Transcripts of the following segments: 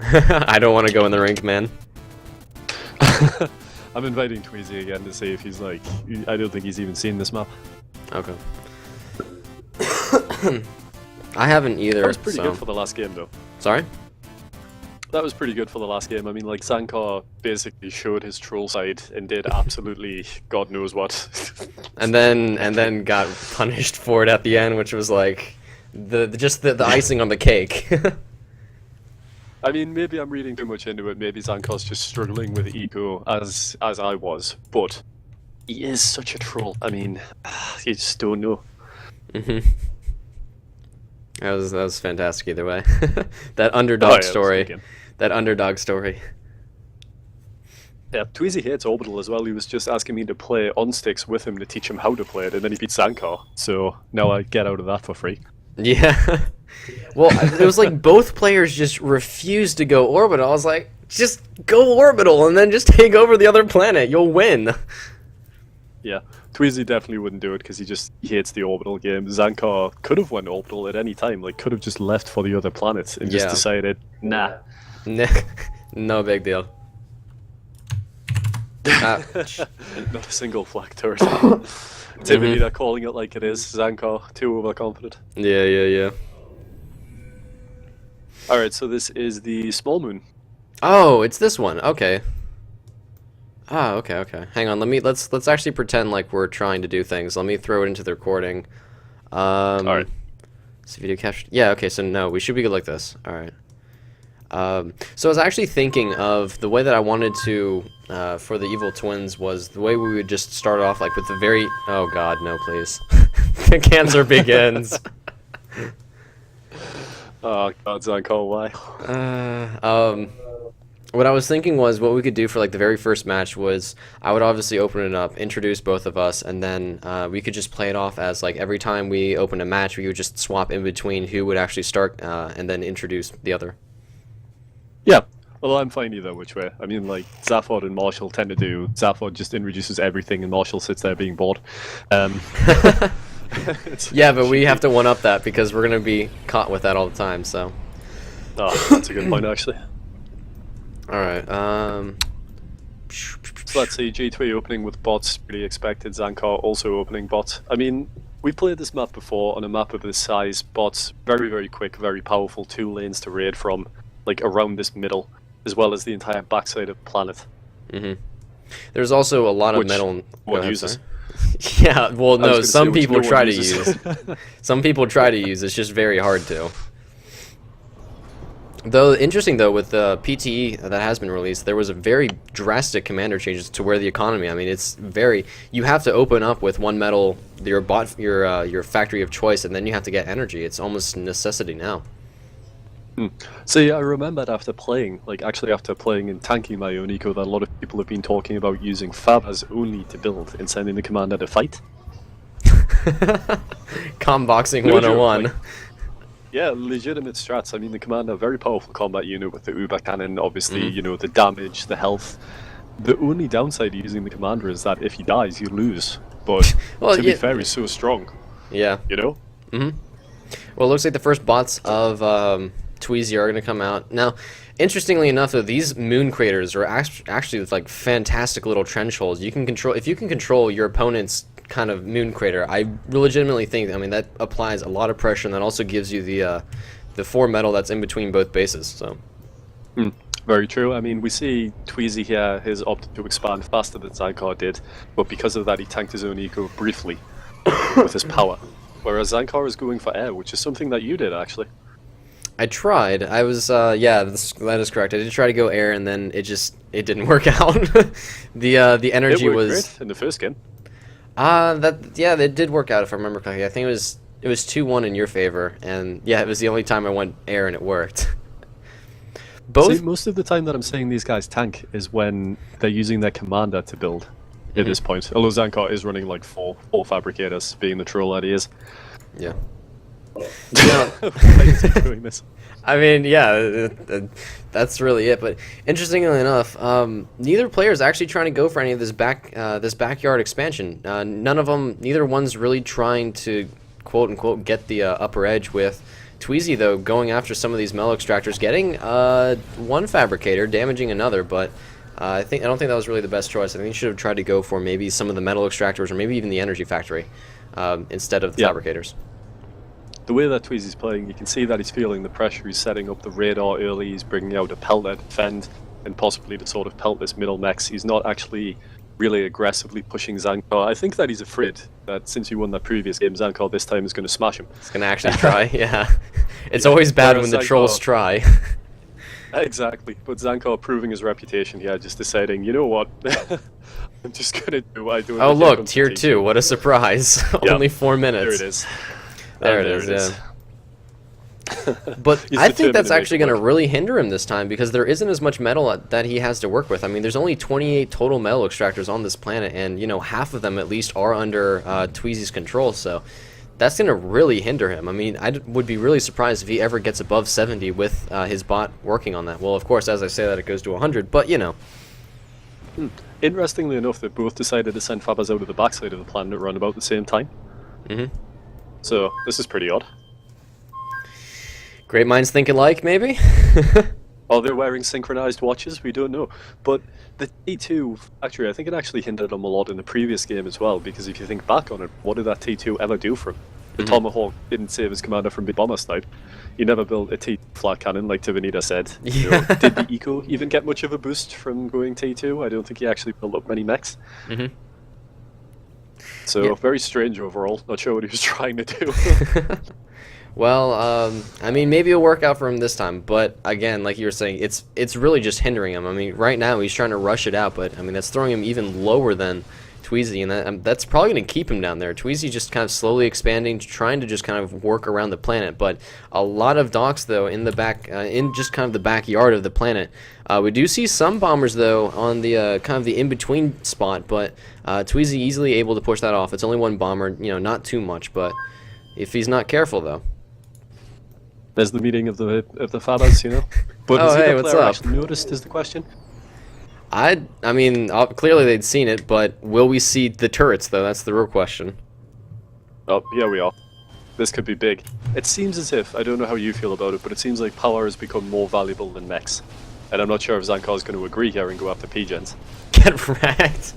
I don't want to go in the rink, man. I'm inviting Tweezy again to see if he's like. I don't think he's even seen this map. Okay. I haven't either. That was pretty so. good for the last game, though. Sorry? That was pretty good for the last game. I mean, like, Xankar basically showed his troll side and did absolutely God knows what. and then got punished for it at the end, which was like the icing on the cake. I mean, maybe I'm reading too much into it. Maybe Xankar's just struggling with eco as I was, but he is such a troll. I mean, you just don't know. Mm-hmm. That was fantastic either way. That underdog story. That underdog story. Yeah, Tweezy hates Orbital as well. He was just asking me to play on sticks with him to teach him how to play it, and then he beat Xankar. So now I get out of that for free. Yeah. Well, it was like both players just refused to go Orbital. I was like, just go Orbital and then just take over the other planet. You'll win. Yeah, Tweezy definitely wouldn't do it because he hates the Orbital game. Xankar could have went Orbital at any time. Like, could have just left for the other planets and just decided, nah. No big deal. Not a single flak turret. Typically, they're calling it like it is. Xankar, too overconfident. Yeah. Alright, so this is the small moon. Oh, it's this one. Okay. Ah, okay. Hang on. Let's actually pretend like we're trying to do things. Let me throw it into the recording. Alright. So video capture. Yeah. Okay. So no, we should be good like this. All right. So I was actually thinking of the way that I wanted to for the evil twins was the way we would just start off like with the very. Oh God, no, please. The cancer begins. Oh God, Xankar, why? What I was thinking was what we could do for like the very first match was I would obviously open it up, introduce both of us, and then we could just play it off as like every time we open a match, we would just swap in between who would actually start and then introduce the other. Yeah, well, I'm fine either which way. I mean, like, Zaphod and Marshall tend to do. Zaphod just introduces everything and Marshall sits there being bored. Yeah, but we have to one-up that because we're going to be caught with that all the time, so. Oh, that's a good point, actually. Alright, So let's see, G2 opening with bots, pretty expected. Xankar also opening bots. I mean, we played this map before on a map of this size. Bots, very, very quick, very powerful, 2 lanes to raid from, like around this middle, as well as the entire backside of the planet. There's also a lot of metal. What uses? Yeah, well, no, some people try to uses. use. Some people try to use. It's just very hard to. Though interesting though, with the PTE that has been released, there was a very drastic commander changes to where the economy. I mean, it's very. You have to open up with one metal, your factory of choice, and then you have to get energy. It's almost a necessity now. See, I remembered after playing, after playing and tanking my own eco, that a lot of people have been talking about using Fabas only to build and sending the commander to fight. Comboxing 101. Like, yeah, legitimate strats. I mean, the commander, very powerful combat unit with the Uber cannon, obviously, you know, the damage, the health. The only downside to using the commander is that if he dies, you lose. But well, to be fair, he's so strong. Yeah. You know? Well, it looks like the first bots of Tweezy are going to come out. Now, interestingly enough, though, these moon craters are actually like fantastic little trench holes. You can control if you can control your opponent's kind of moon crater. I legitimately think, I mean, that applies a lot of pressure, and that also gives you the 4 metal that's in between both bases. So. Very true. I mean, we see Tweezy here has opted to expand faster than Xankar did, but because of that, he tanked his own eco briefly with his power. Whereas Xankar is going for air, which is something that you did actually. I tried. I was, yeah, that is correct. I did try to go air, and then it didn't work out. The energy was great in the first game. That did work out if I remember correctly. I think it was 2-1 in your favor, and yeah, it was the only time I went air and it worked. See, most of the time that I'm saying these guys tank is when they're using their commander to build. At this point, although Xankar is running like four fabricators, being the troll that he is. Yeah. Why is he doing this? I mean, yeah, that's really it. But interestingly enough, neither player is actually trying to go for any of this backyard expansion. Neither one's really trying to quote unquote get the upper edge with Tweezy, though, going after some of these metal extractors, getting one fabricator, damaging another, but I don't think that was really the best choice. I think he should have tried to go for maybe some of the metal extractors or maybe even the energy factory instead of the fabricators. The way that Tweezy's playing, you can see that he's feeling the pressure. He's setting up the radar early, he's bringing out a pelter to defend, and possibly to sort of pelt this middle mechs. He's not actually really aggressively pushing Xankar. I think that he's afraid that since he won that previous game, Xankar this time is going to smash him. He's going to actually try, yeah. It's always bad when the trolls try. Exactly, but Xankar proving his reputation here, just deciding, you know what, I'm just going to do what I do. Oh look, tier 2, what a surprise. Only 4 minutes. There it is. There it is, yeah. But I think that's actually going to really hinder him this time because there isn't as much metal that he has to work with. I mean, there's only 28 total metal extractors on this planet, and, you know, half of them at least are under Tweezy's control, so that's going to really hinder him. I mean, I would be really surprised if he ever gets above 70 with his bot working on that. Well, of course, as I say that, it goes to 100, but, you know. Interestingly enough, they both decided to send Fabbas out of the backside of the planet around about the same time. So, this is pretty odd. Great minds think alike, maybe? Oh, they're wearing synchronized watches? We don't know. But the T2 factory, I think it actually hindered him a lot in the previous game as well, because if you think back on it, what did that T2 ever do for him? The Tomahawk didn't save his commander from being bomber sniped. He never built a T2 flat cannon, like Tivanita said. You know, did the Eco even get much of a boost from going T2? I don't think he actually built up many mechs. So, very strange overall. Not sure what he was trying to do. Well, I mean, maybe it'll work out for him this time, but again, like you were saying, it's really just hindering him. I mean, right now he's trying to rush it out, but I mean, that's throwing him even lower than Tweezy, and that's probably going to keep him down there. Tweezy just kind of slowly expanding, trying to just kind of work around the planet, but a lot of docks, though, in the back, in just kind of the backyard of the planet. We do see some bombers, though, on the kind of the in-between spot, but Tweezy easily able to push that off. It's only one bomber, you know, not too much, but if he's not careful, though. There's the meeting of the Fabbas, you know. But oh, hey, what's up? Actually noticed is the question. I mean, clearly they'd seen it, but will we see the turrets, though? That's the real question. Oh, here we are. This could be big. It seems as if, I don't know how you feel about it, but it seems like power has become more valuable than mechs. And I'm not sure if Xankar is going to agree here and go after P-gens. Get wrecked.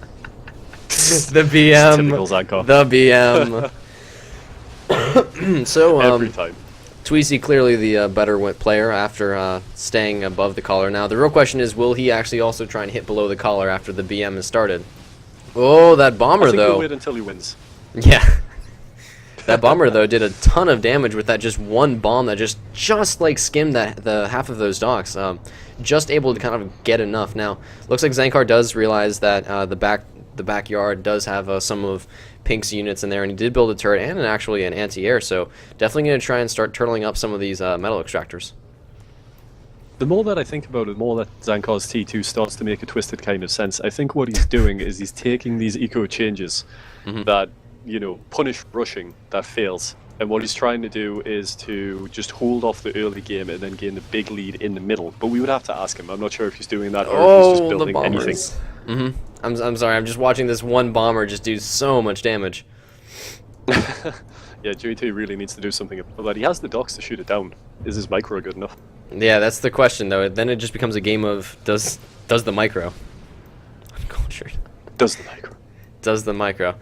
The BM. Typical Xankar. The BM. So, every time. Tweezy clearly the better player after staying above the collar. Now, the real question is, will he actually also try and hit below the collar after the BM has started? Oh, that bomber, I think though. he'll wait until he wins. Yeah. That bomber, though, did a ton of damage with that just one bomb that just like skimmed the half of those docks. Just able to kind of get enough. Now, looks like Xankar does realize that the backyard does have some of Pink's units in there, and he did build a turret and actually an anti-air, so definitely going to try and start turtling up some of these metal extractors. The more that I think about it, the more that Xankar's T2 starts to make a twisted kind of sense. I think what he's doing is he's taking these eco changes that, you know, punish rushing that fails. And what he's trying to do is to just hold off the early game and then gain the big lead in the middle. But we would have to ask him. I'm not sure if he's doing that or if he's just building anything. I'm sorry, I'm just watching this one bomber just do so much damage. Yeah, GT really needs to do something about that. He has the docks to shoot it down. Is his micro good enough? Yeah, that's the question, though. Then it just becomes a game of does the micro. Uncultured. Does the micro. Does the micro.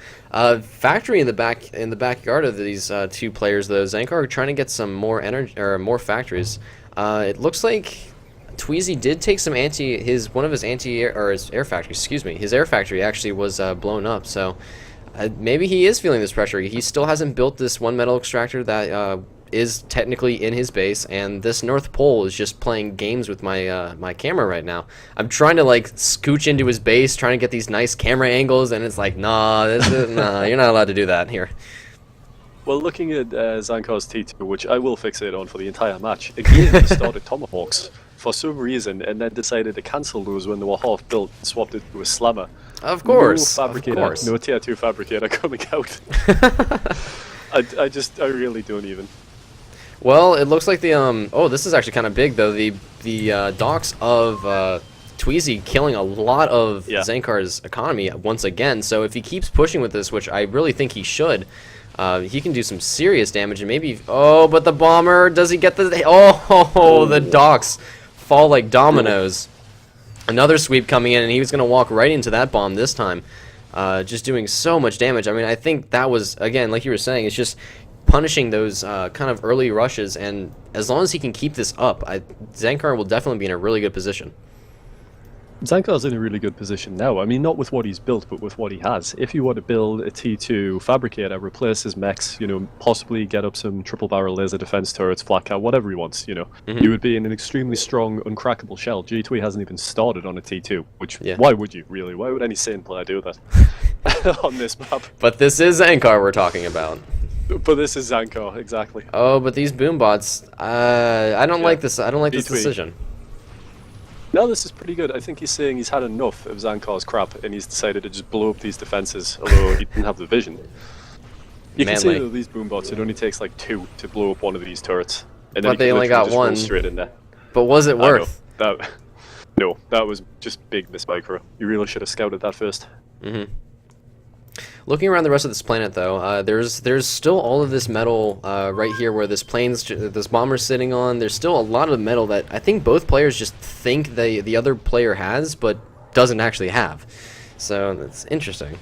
Factory in the backyard of these two players, though. Xankar are trying to get some more energy or more factories. It looks like Tweezy did take some his air factory. Excuse me, his air factory actually was blown up. So maybe he is feeling this pressure. He still hasn't built this one metal extractor that is technically in his base, and this North Pole is just playing games with my my camera right now. I'm trying to like scooch into his base, trying to get these nice camera angles, and it's like, nah, nah, you're not allowed to do that here. Well, looking at Xankar's T2, which I will fixate on for the entire match, again he started Tomahawks for some reason and then decided to cancel those when they were half built and swapped it to a slammer. Of course, no fabricator, of course. No tier 2 fabricator coming out. I really don't even. Well, it looks like the oh, this is actually kind of big though. The docks of Tweezy killing a lot of Xankar's economy once again. So if he keeps pushing with this, which I really think he should, He can do some serious damage, and maybe... Oh, but the bomber, does he get the... Oh, the docks fall like dominoes. Another sweep coming in, and he was going to walk right into that bomb this time. Just doing so much damage. I mean, I think that was, again, like you were saying, it's just punishing those kind of early rushes, and as long as he can keep this up, Xankar will definitely be in a really good position. Zankar's in a really good position now. I mean, not with what he's built, but with what he has. If you were to build a T2 fabricator, replace his mechs, possibly get up some triple barrel laser defense turrets, flat cat, whatever he wants, you would be in an extremely strong, uncrackable shell. G2 hasn't even started on a T2, which, why would you, really? Why would any sane player do that on this map? But this is Xankar we're talking about. But this is Xankar, exactly. Oh, but these boom bots, I don't like this. I don't like this decision. No, this is pretty good. I think he's saying he's had enough of Zankar's crap, and he's decided to just blow up these defenses, although he didn't have the vision. You can see that these boom bots, it only takes like 2 to blow up one of these turrets. And then but they only got 1. Straight in there. But was it worth? No, that was just big miss micro. You really should have scouted that first. Looking around the rest of this planet, though, there's still all of this metal right here where this bomber's sitting on. There's still a lot of metal that I think both players just think the other player has, but doesn't actually have. So that's interesting.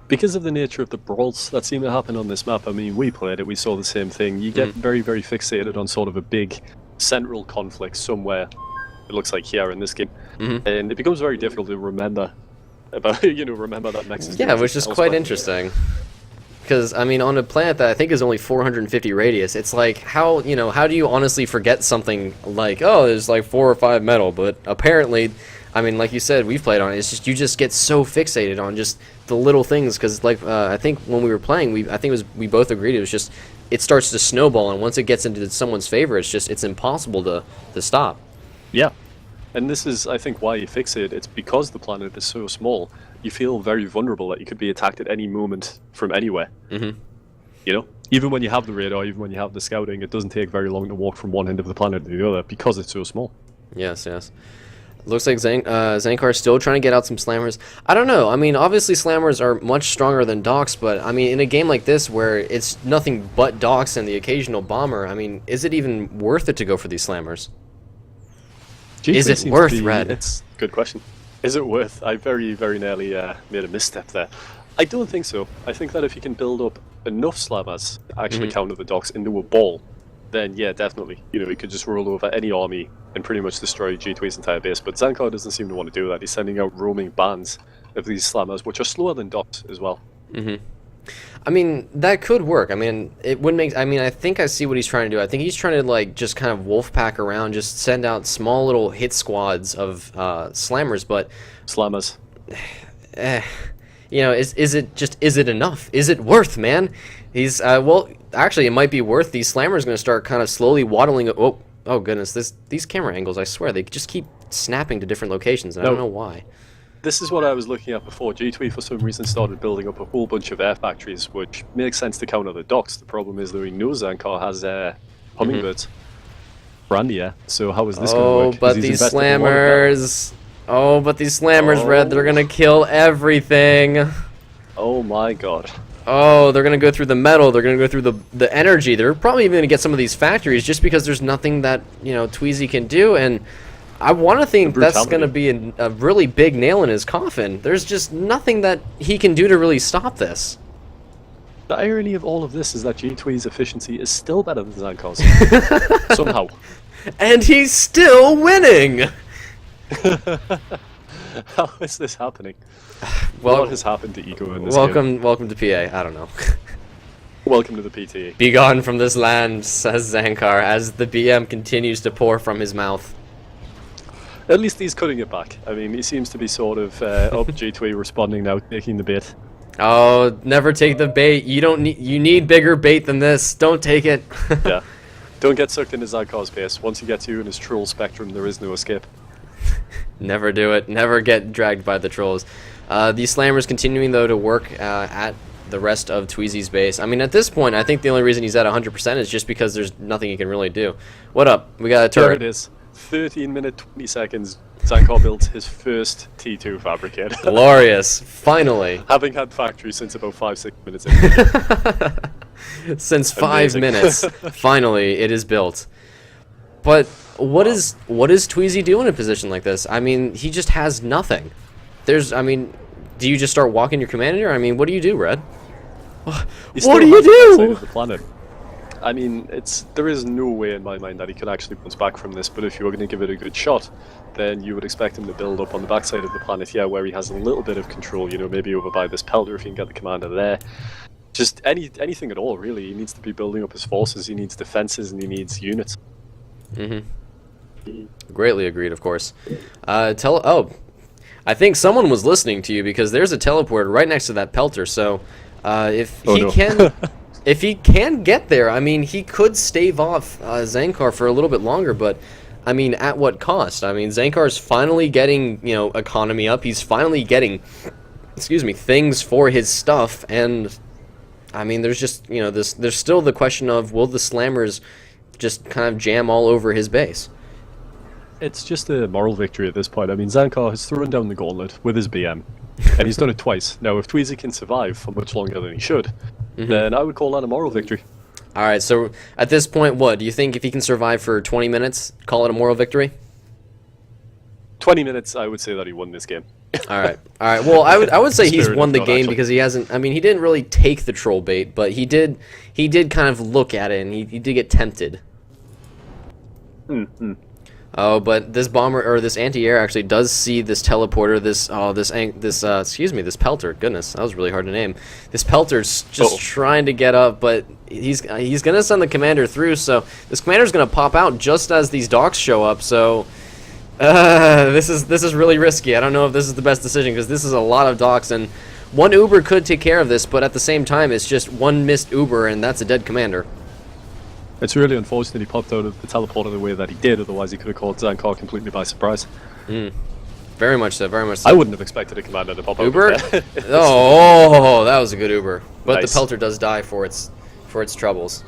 Because of the nature of the brawls that seem to happen on this map, I mean, we played it, we saw the same thing. You get very, very fixated on sort of a big central conflict somewhere. It looks like here in this game. And it becomes very difficult to remember remember that Mexican. Yeah, which is quite interesting. Because I mean, on a planet that I think is only 450 radius, it's like how do you honestly forget something like, oh, there's like 4 or 5 metal, but apparently, I mean, like you said, we've played on it. It's just you just get so fixated on just the little things. Because like I think when we were playing, we both agreed it starts to snowball, and once it gets into someone's favor, it's impossible to stop. Yeah. And this is, I think, why you fix it. It's because the planet is so small, you feel very vulnerable that you could be attacked at any moment from anywhere. Even when you have the radar, even when you have the scouting, it doesn't take very long to walk from one end of the planet to the other because it's so small. Yes. Looks like Xankar's still trying to get out some slammers. I don't know. I mean, obviously slammers are much stronger than docks, but I mean, in a game like this where it's nothing but docks and the occasional bomber, I mean, is it even worth it to go for these slammers? Is it worth, Red? It's a good question. Is it worth? I very, very nearly made a misstep there. I don't think so. I think that if you can build up enough slammers to actually counter the docks into a ball, then yeah, definitely. You could just roll over any army and pretty much destroy G2's entire base. But Xankar doesn't seem to want to do that. He's sending out roaming bands of these slammers, which are slower than docks as well. I mean, that could work. I mean, it would make... I mean, I think I see what he's trying to do. I think he's trying to, like, just kind of wolf pack around, just send out small little hit squads of slammers, but... Slammers. Is it enough? Is it worth, man? He's, well, actually, it might be worth. These slammers going to start kind of slowly waddling... Oh, goodness, these camera angles, I swear, they just keep snapping to different locations, and I don't know why. This is what I was looking at before. G2 for some reason started building up a whole bunch of air factories, which makes sense to counter the docks. The problem is that we know Xankar has hummingbirds. Brandy, so how is this going to work? But these slammers... Red, they're going to kill everything. Oh my god. Oh, they're going to go through the metal, they're going to go through the energy. They're probably even going to get some of these factories just because there's nothing that, Tweezy can do, and... I want to think that's going to be a really big nail in his coffin. There's just nothing that he can do to really stop this. The irony of all of this is that G2's efficiency is still better than Xankar's. Somehow. And he's still winning! How is this happening? What has happened to Ego in this game? Welcome to PA, I don't know. Welcome to the PTA. Be gone from this land, says Xankar, as the BM continues to pour from his mouth. At least he's cutting it back. I mean, he seems to be sort of up G2 responding now, taking the bait. Oh, never take the bait. You need bigger bait than this. Don't take it. Yeah. Don't get sucked into Xankar's base. Once he gets you in his troll spectrum, there is no escape. Never do it. Never get dragged by the trolls. These slammers continuing, though, to work at the rest of Tweezy's base. I mean, at this point, I think the only reason he's at 100% is just because there's nothing he can really do. What up? We got a turret. There it is. 13 minutes 20 seconds, Xankar built his first T2 fabricator. Glorious. Finally. Having had factory since about 5-6 minutes in. Since 5 Amazing. minutes, finally it is built. But what is Tweezy do in a position like this? I mean, he just has nothing. I mean, do you just start walking your commander? I mean, what do you do, Red? What do you do? The planet. I mean, there is no way in my mind that he could actually bounce back from this, but if you were going to give it a good shot, then you would expect him to build up on the backside of the planet, yeah, where he has a little bit of control, you know, maybe over by this Pelter if you can get the commander there. Just anything at all, really. He needs to be building up his forces, he needs defenses, and he needs units. Greatly agreed, of course. I think someone was listening to you because there's a teleporter right next to that Pelter, so if he can get there, I mean, he could stave off Xankar for a little bit longer, but I mean, at what cost? I mean, Zankar's finally getting, you know, economy up. He's finally getting, things for his stuff, and I mean, there's just, you know, there's still the question of, will the Slammers just kind of jam all over his base? It's just a moral victory at this point. I mean, Xankar has thrown down the gauntlet with his BM, and he's done it twice. Now, if Tweezy can survive for much longer than he should, then I would call that a moral victory. All right, so at this point, what do you think? If he can survive for 20 minutes, call it a moral victory? 20 minutes, I would say that he won this game. All right. Well, I would say he's Spirit won of the God, game actually. because he hasn't. I mean, he didn't really take the troll bait, but he did kind of look at it, and he did get tempted. Oh, but this bomber or this anti-air actually does see this teleporter. This Pelter. Goodness, that was really hard to name. This Pelter's just trying to get up, but he's gonna send the commander through. So this commander's gonna pop out just as these docks show up. So this is really risky. I don't know if this is the best decision because this is a lot of docks, and one Uber could take care of this, but at the same time, it's just one missed Uber, and that's a dead commander. It's really unfortunate he popped out of the teleporter the way that he did, otherwise he could have caught Xankar completely by surprise. Very much so, very much so. I wouldn't have expected a commander to pop out. Uber? Oh, that was a good Uber. But Nice. the Pelter does die for its troubles.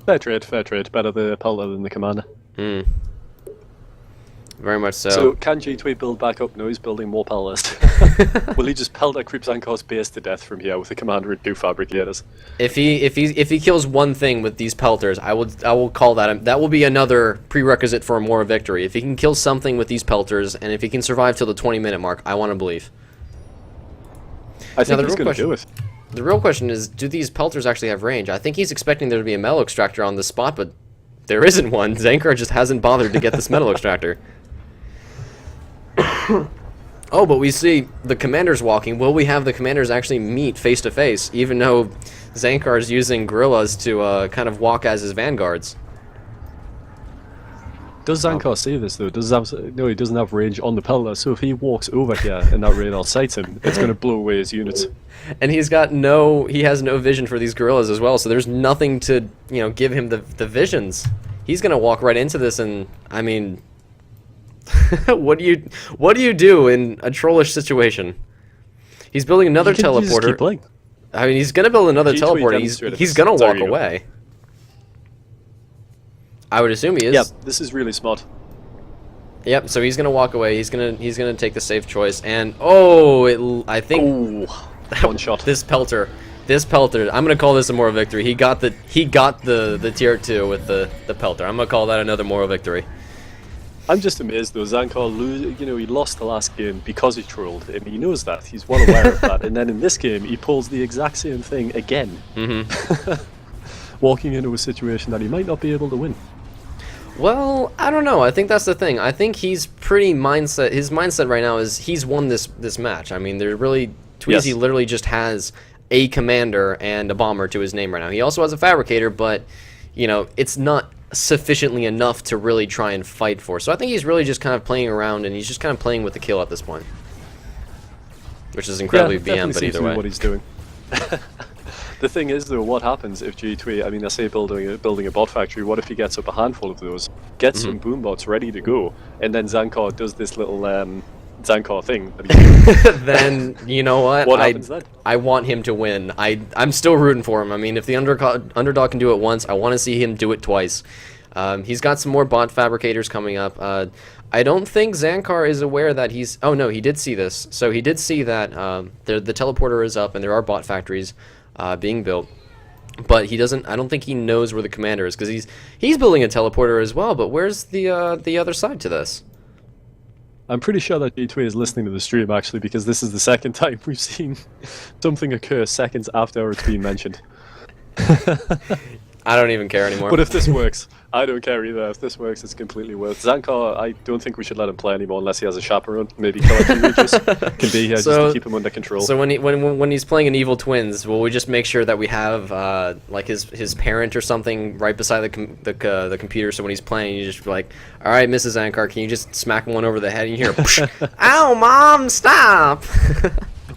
Fair trade. Better the Pelter than the commander. Very much so. So can G2 build back up? No, he's building more Pelters. Will he just Pelter creep Zankar's base to death from here with the commander and 2 fabricators? If he kills one thing with these Pelters, I will call that will be another prerequisite for a moral victory. If he can kill something with these Pelters, and if he can survive till the 20-minute mark, I want to believe. I think he's going to do it. The real question is, do these Pelters actually have range? I think he's expecting there to be a metal extractor on this spot, but there isn't one. Xankar just hasn't bothered to get this metal extractor. Oh, but we see the commanders walking. Will we have the commanders actually meet face to face, even though Xankar is using guerrillas to kind of walk as his vanguards? Does Xankar see this though? No, he doesn't have range on the Pelter, so if he walks over here and that radar sights him, it's going to blow away his units. And he has no vision for these guerrillas as well, so there's nothing to, you know, give him the visions. He's going to walk right into this, and I mean, what do you do in a trollish situation? He's building another teleporter. Just keep playing. I mean, he's going to build another teleporter. He's going to walk away. I would assume he is. Yeah, this is really smart. Yep. So he's going to walk away. He's going to take the safe choice. And I think one shot. This Pelter. I'm going to call this a moral victory. He got the tier 2 with the Pelter. I'm going to call that another moral victory. I'm just amazed though. Xankar, he lost the last game because he trolled, and he knows that. He's well aware of that. And then in this game, he pulls the exact same thing again, walking into a situation that he might not be able to win. Well, I don't know. I think that's the thing. I think he's pretty mindset. His mindset right now is he's won this match. I mean, Tweezy literally just has a commander and a bomber to his name right now. He also has a fabricator, but you know, it's not sufficiently enough to really try and fight for. So I think he's really just kind of playing around, and he's just kind of playing with the kill at this point, which is incredibly BM, but either way. What he's doing. The thing is, though, what happens if G2, I mean, I say building a bot factory, what if he gets up a handful of those, gets some boom bots ready to go, and then Xankar does this little Xankar thing? Then, you know what? What happens then? I want him to win. I'm still rooting for him. I mean, if the underdog can do it once, I want to see him do it twice. He's got some more bot fabricators coming up. I don't think Xankar is aware that he's... Oh, no, he did see this. So he did see that the teleporter is up and there are bot factories being built. But he doesn't... I don't think he knows where the commander is, because he's building a teleporter as well, but where's the other side to this? I'm pretty sure that G2 is listening to the stream, actually, because this is the second time we've seen something occur seconds after it's been mentioned. I don't even care anymore. But if this works, I don't care either. If this works, it's completely worth. Xankar, I don't think we should let him play anymore unless he has a chaperone. Maybe Killer Regis can be here just to keep him under control. So when he's playing an Evil Twins, will we just make sure that we have like his parent or something right beside the computer? So when he's playing, you just be like, all right, Mrs. Xankar, can you just smack him one over the head and you hear, ow, Mom, stop.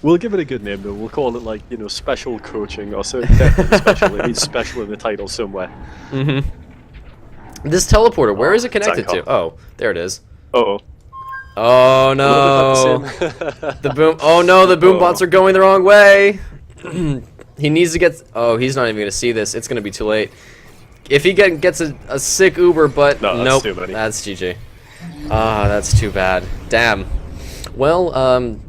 We'll give it a good name though. We'll call it, like, you know, special coaching or something. Definitely special. It needs special in the title somewhere. This teleporter, where is it connected to? Oh, there it is. Uh-oh. Oh no! The boom. Oh no! The boom bots are going the wrong way. He needs to get. Oh, he's not even gonna see this. It's gonna be too late. If he gets a sick Uber, but no, nope, too many. that's GG. Ah, that's too bad. Damn. Well,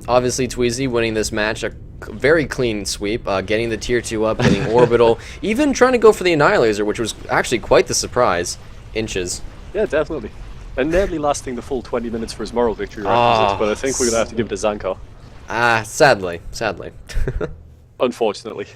obviously Tweezy winning this match, a very clean sweep, getting the tier 2 up, getting orbital, even trying to go for the Annihilator, which was actually quite the surprise. Inches. Yeah, definitely. And nearly lasting the full 20 minutes for his moral victory requisites, but I think we're going to have to give it to Xankar. Sadly. Unfortunately.